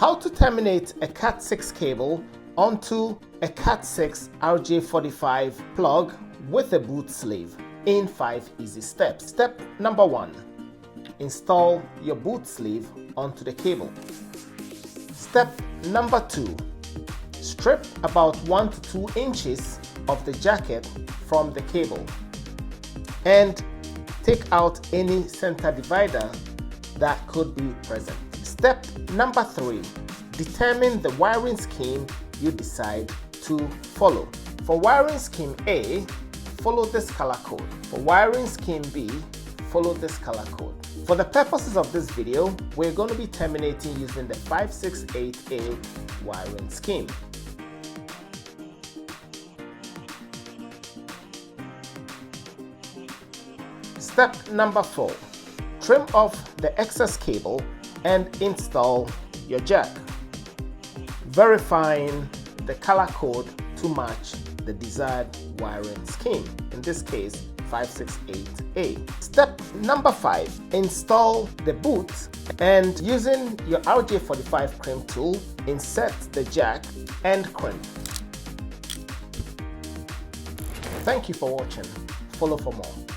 How to terminate a Cat6 cable onto a Cat6 RJ45 plug with a boot sleeve in 5 easy steps. Step number 1. Install your boot sleeve onto the cable. Step number 2. Strip about 1 to 2 inches of the jacket from the cable and take out any center divider that could be present. Step number 3. Determine the wiring scheme you decide to follow. For wiring scheme A, follow this color code. For wiring scheme B, follow this color code. For the purposes of this video, we're going to be terminating using the 568A wiring scheme. Step number 4. Trim off the excess cable and install your jack, verifying the color code to match the desired wiring scheme, in this case 568A. Step number 5. Install the boot and using your RJ45 crimp tool, insert the jack and crimp. Thank you for watching. Follow for more.